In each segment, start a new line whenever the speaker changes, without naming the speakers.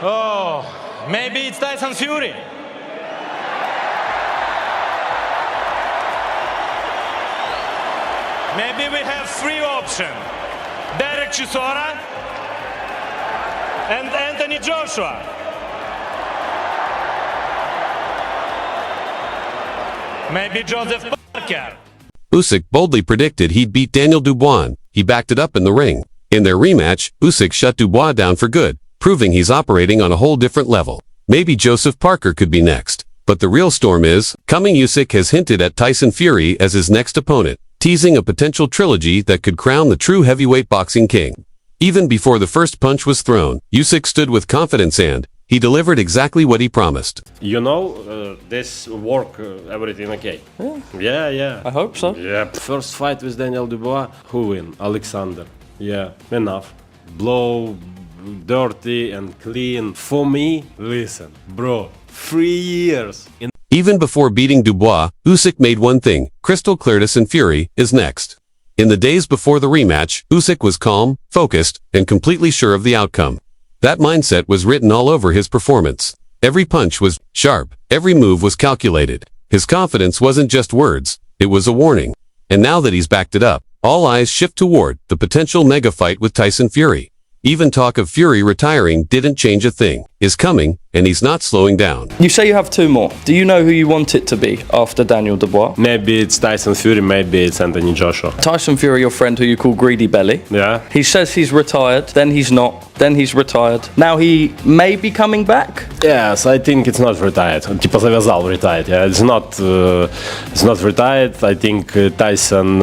Oh, maybe it's Tyson Fury. Maybe we have three options. Derek Chisora and Anthony Joshua. Maybe Joseph Parker.
Usyk boldly predicted he'd beat Daniel Dubois. He backed it up in the ring. In their rematch, Usyk shut Dubois down for good, proving he's operating on a whole different level. Maybe Joseph Parker could be next. But the real storm is coming. Usyk has hinted at Tyson Fury as his next opponent, teasing a potential trilogy that could crown the true heavyweight boxing king. Even before the first punch was thrown, Usyk stood with confidence and he delivered exactly what he promised.
You know, this work, everything okay? Yeah.
I hope so.
Yeah. First fight with Daniel Dubois, who win? Oleksandr. Yeah, enough. Blow, dirty and clean. For me, listen, bro, 3 years.
Even before beating Dubois, Usyk made one thing crystal clear: Tyson Fury is next. In the days before the rematch, Usyk was calm, focused, and completely sure of the outcome. That mindset was written all over his performance. Every punch was sharp, every move was calculated. His confidence wasn't just words, it was a warning. And now that he's backed it up, all eyes shift toward the potential mega fight with Tyson Fury. Even talk of Fury retiring didn't change a thing. Is coming, and he's not slowing down.
You say you have two more. Do you know who you want it to be after Daniel Dubois?
Maybe it's Tyson Fury, maybe it's Anthony Joshua.
Tyson Fury, your friend who you call Greedy Belly.
Yeah.
He says he's retired, then he's not, then he's retired. Now he may be coming back?
Yes, I think it's not retired. Типа завязал retired. Yeah, it's not retired. I think Tyson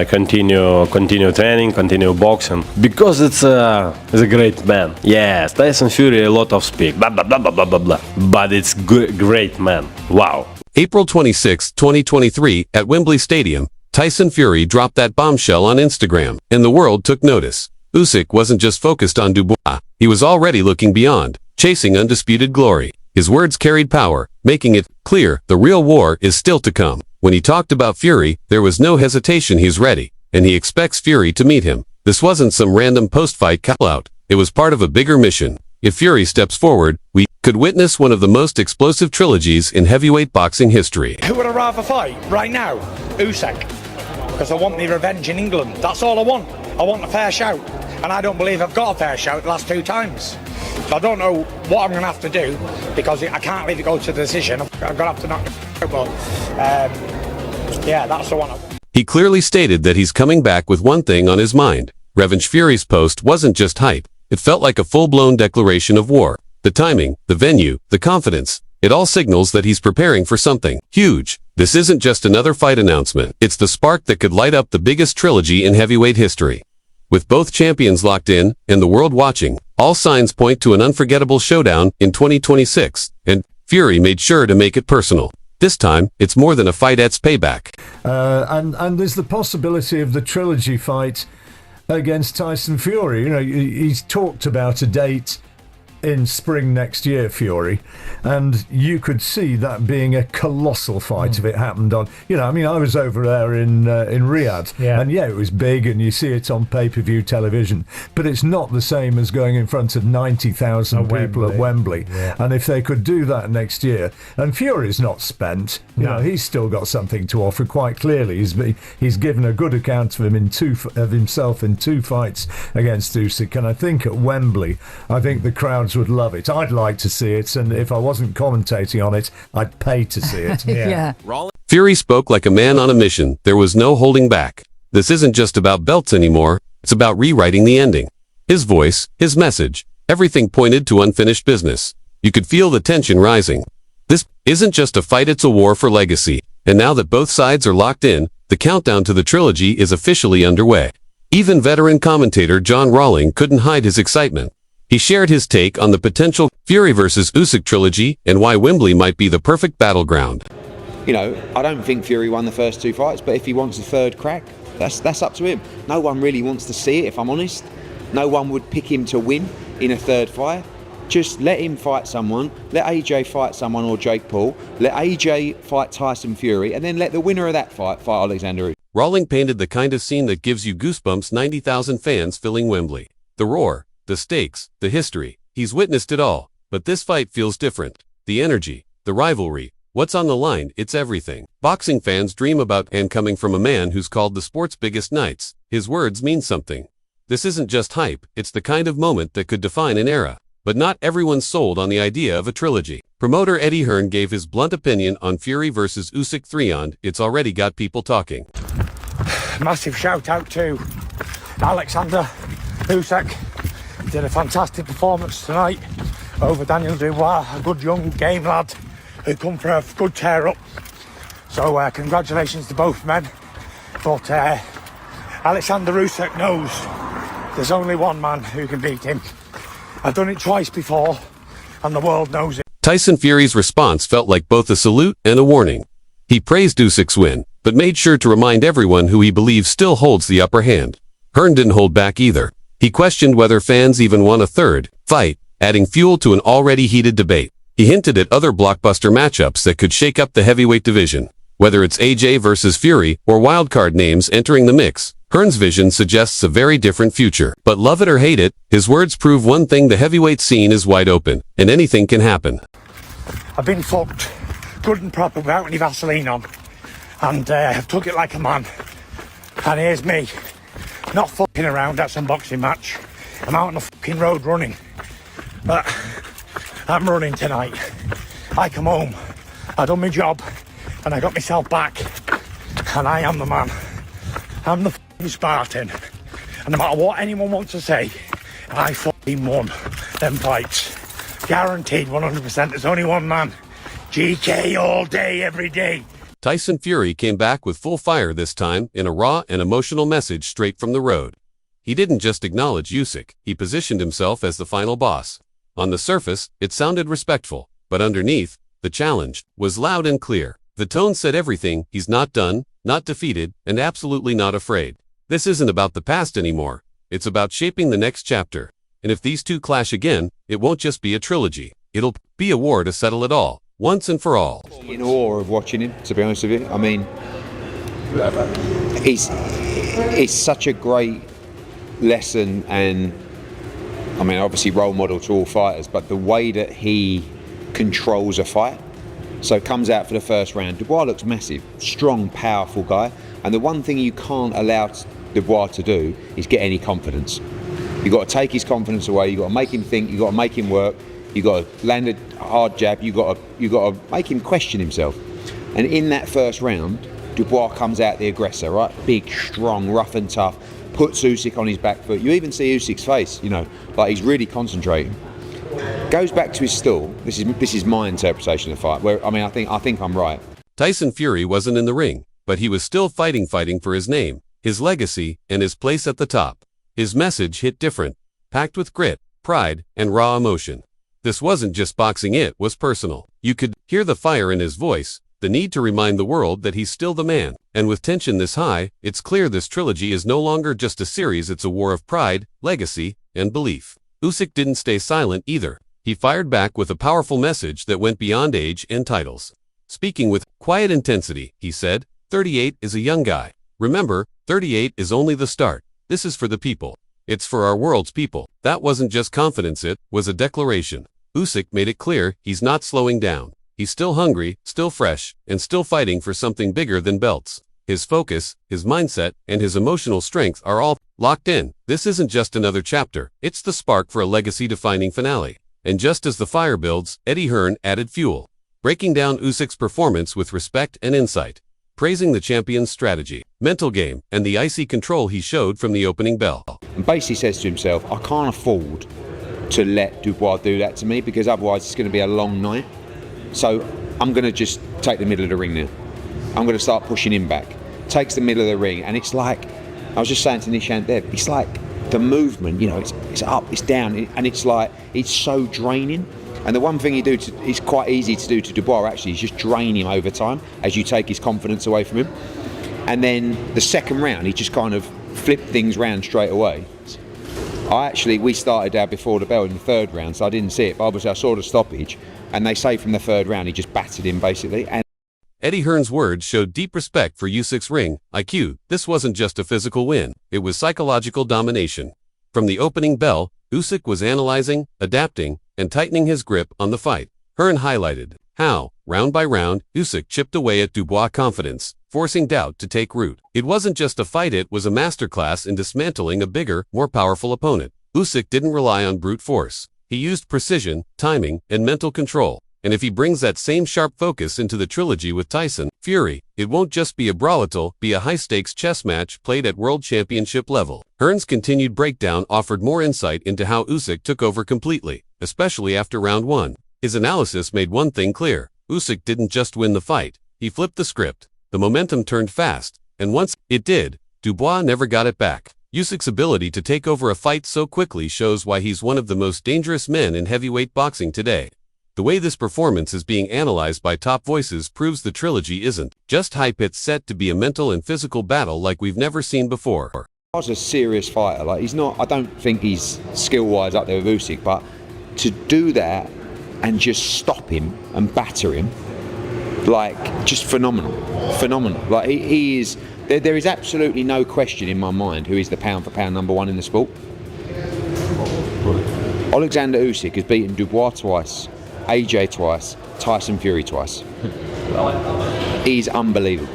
continue training, continue boxing because it's a great man. Yes, Tyson Fury a lot of speak, blah blah blah blah blah blah, but it's great man. Wow.
April 26, 2023, at Wembley Stadium, Tyson Fury dropped that bombshell on Instagram, and the world took notice. Usyk wasn't just focused on Dubois, he was already looking beyond, chasing undisputed glory. His words carried power, making it clear the real war is still to come. When he talked about Fury, there was no hesitation. He's ready, and he expects Fury to meet him. This wasn't some random post-fight callout. It was part of a bigger mission. If Fury steps forward, we could witness one of the most explosive trilogies in heavyweight boxing history.
Who would I rather fight right now? Usyk. Because I want the revenge in England. That's all I want. I want a fair shout. And I don't believe I've got a fair shout the last 2 times. So I don't know what I'm going to have to do because I can't leave it go to the decision. I'm going to have to knock it out. But yeah, that's the one I want.
He clearly stated that he's coming back with one thing on his mind. Revenge. Fury's post wasn't just hype. It felt like a full-blown declaration of war. The timing, the venue, the confidence, it all signals that he's preparing for something huge. This isn't just another fight announcement. It's the spark that could light up the biggest trilogy in heavyweight history. With both champions locked in and the world watching, all signs point to an unforgettable showdown in 2026, and Fury made sure to make it personal. This time, it's more than a fight, it's payback.
And there's the possibility of the trilogy fight against Tyson Fury. You know, he's talked about a date in spring next year, Fury, and you could see that being a colossal fight if it happened on, you know, I mean, I was over there in Riyadh, and yeah, it was big, and you see it on pay-per-view television, but it's not the same as going in front of 90,000 people at Wembley. And if they could do that next year, and Fury's not spent, you know, he's still got something to offer quite clearly. He's given a good account of himself in 2 fights against Usyk, and I think at Wembley, I think the crowd would love it. I'd like to see it, and if I wasn't commentating on it, I'd pay to see it.
Yeah.
Fury spoke like a man on a mission. There was no holding back. This isn't just about belts anymore. It's about rewriting the ending. His voice, his message, everything pointed to unfinished business. You could feel the tension rising. This isn't just a fight, it's a war for legacy. And now that both sides are locked in, the countdown to the trilogy is officially underway. Even veteran commentator John Rawling couldn't hide his excitement. He shared his take on the potential Fury versus Usyk trilogy and why Wembley might be the perfect battleground.
You know, I don't think Fury won the first 2 fights, but if he wants a third crack, that's up to him. No one really wants to see it, if I'm honest. No one would pick him to win in a third fight. Just let him fight someone, let AJ fight someone or Jake Paul, let AJ fight Tyson Fury, and then let the winner of that fight Oleksandr Usyk.
Rawling painted the kind of scene that gives you goosebumps. 90,000 fans filling Wembley. The roar, the stakes, the history. He's witnessed it all, but this fight feels different. The energy, the rivalry, what's on the line, it's everything. Boxing fans dream about and coming from a man who's called the sport's biggest nights. His words mean something. This isn't just hype, it's the kind of moment that could define an era. But not everyone's sold on the idea of a trilogy. Promoter Eddie Hearn gave his blunt opinion on Fury versus Usyk 3 and it's already got people talking.
Massive shout out to Oleksandr Usyk. Did a fantastic performance tonight over Daniel Dubois, a good young game lad who come for a good tear up. So congratulations to both men. But Oleksandr Usyk knows there's only one man who can beat him. I've done it twice before and the world knows it.
Tyson Fury's response felt like both a salute and a warning. He praised Usyk's win, but made sure to remind everyone who he believes still holds the upper hand. Hearn didn't hold back either. He questioned whether fans even want a third fight, adding fuel to an already heated debate. He hinted at other blockbuster matchups that could shake up the heavyweight division. Whether it's AJ versus Fury or wildcard names entering the mix, Hearn's vision suggests a very different future. But love it or hate it, his words prove one thing: the heavyweight scene is wide open, and anything can happen.
I've been fucked good and proper without any Vaseline on, and I've took it like a man. And here's me, not fucking around at some boxing match. I'm out on the fucking road running, but I'm running tonight. I come home, I done my job, and I got myself back, and I am the man. I'm the fucking Spartan, and no matter what anyone wants to say, I fucking won them fights. Guaranteed 100%. There's only one man. GK all day, every day.
Tyson Fury came back with full fire this time in a raw and emotional message straight from the road. He didn't just acknowledge Usyk, he positioned himself as the final boss. On the surface, it sounded respectful, but underneath, the challenge was loud and clear. The tone said everything: he's not done, not defeated, and absolutely not afraid. This isn't about the past anymore. It's about shaping the next chapter. And if these two clash again, it won't just be a trilogy. It'll be a war to settle it all, once and for all.
In awe of watching him, to be honest with you. I mean, it's such a great lesson, and I mean, obviously role model to all fighters, but the way that he controls a fight. So it comes out for the first round. Dubois looks massive, strong, powerful guy. And the one thing you can't allow Dubois to do is get any confidence. You've got to take his confidence away. You've got to make him think. You've got to make him work. You've got to land a hard jab. You've got to make him question himself. And in that first round, Dubois comes out the aggressor, right? Big, strong, rough and tough. Puts Usyk on his back foot. You even see Usyk's face, you know, like he's really concentrating. Goes back to his stool. This is my interpretation of the fight. Where I mean, I think I'm right.
Tyson Fury wasn't in the ring, but he was still fighting for his name, his legacy, and his place at the top. His message hit different, packed with grit, pride, and raw emotion. This wasn't just boxing, it was personal. You could hear the fire in his voice, the need to remind the world that he's still the man. And with tension this high, it's clear this trilogy is no longer just a series, it's a war of pride, legacy, and belief. Usyk didn't stay silent either. He fired back with a powerful message that went beyond age and titles. Speaking with quiet intensity, he said, 38 is a young guy. Remember, 38 is only the start. This is for the people. It's for our world's people. That wasn't just confidence, it was a declaration. Usyk made it clear he's not slowing down. He's still hungry, still fresh, and still fighting for something bigger than belts. His focus, his mindset, and his emotional strength are all locked in. This isn't just another chapter. It's the spark for a legacy-defining finale. And just as the fire builds, Eddie Hearn added fuel, breaking down Usyk's performance with respect and insight, praising the champion's strategy, mental game, and the icy control he showed from the opening bell.
And basically says to himself, I can't afford to let Dubois do that to me, because otherwise it's going to be a long night. So I'm going to just take the middle of the ring now. I'm going to start pushing him back. Takes the middle of the ring, and it's like, I was just saying to Nishant Dev, it's like the movement, you know, it's up, it's down, and it's like, it's so draining. And the one thing you do, it's quite easy to do to Dubois actually, is just drain him over time as you take his confidence away from him. And then the second round, he just kind of flipped things round straight away. We started out before the bell in the third round, so I didn't see it, but obviously I saw the stoppage, and they say from the third round, he just battered him basically. And
Eddie Hearn's words showed deep respect for Usyk's ring IQ. This wasn't just a physical win, it was psychological domination. From the opening bell, Usyk was analyzing, adapting, and tightening his grip on the fight. Hearn highlighted how, round by round, Usyk chipped away at Dubois' confidence, forcing doubt to take root. It wasn't just a fight, it was a masterclass in dismantling a bigger, more powerful opponent. Usyk didn't rely on brute force. He used precision, timing, and mental control. And if he brings that same sharp focus into the trilogy with Tyson Fury, it won't just be a brawl, it'll be a high-stakes chess match played at world championship level. Hearn's continued breakdown offered more insight into how Usyk took over completely, especially after round 1. His analysis made one thing clear: Usyk didn't just win the fight, he flipped the script. The momentum turned fast, and once it did, Dubois never got it back. Usyk's ability to take over a fight so quickly shows why he's one of the most dangerous men in heavyweight boxing today. The way this performance is being analyzed by top voices proves the trilogy isn't just hype, it's set to be a mental and physical battle like we've never seen before.
Dubois a serious fighter. Like, he's not. I don't think he's skill-wise up there with Usyk, but to do that and just stop him and batter him, like, just phenomenal. Like, he is. There is absolutely no question in my mind who is the pound-for-pound number one in the sport. Oleksandr Usyk has beaten Dubois twice, AJ twice, Tyson Fury twice. He's unbelievable.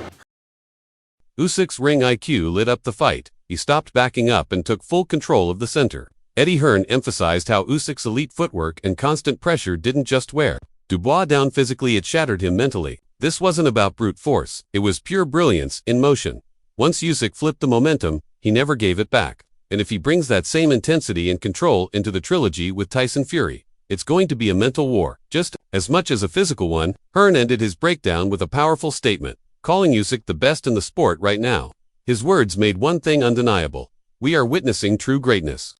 Usyk's ring IQ lit up the fight. He stopped backing up and took full control of the center. Eddie Hearn emphasized how Usyk's elite footwork and constant pressure didn't just wear Dubois down physically, it shattered him mentally. This wasn't about brute force, it was pure brilliance in motion. Once Usyk flipped the momentum, he never gave it back. And if he brings that same intensity and control into the trilogy with Tyson Fury, it's going to be a mental war, just as much as a physical one. Hearn ended his breakdown with a powerful statement, calling Usyk the best in the sport right now. His words made one thing undeniable: we are witnessing true greatness.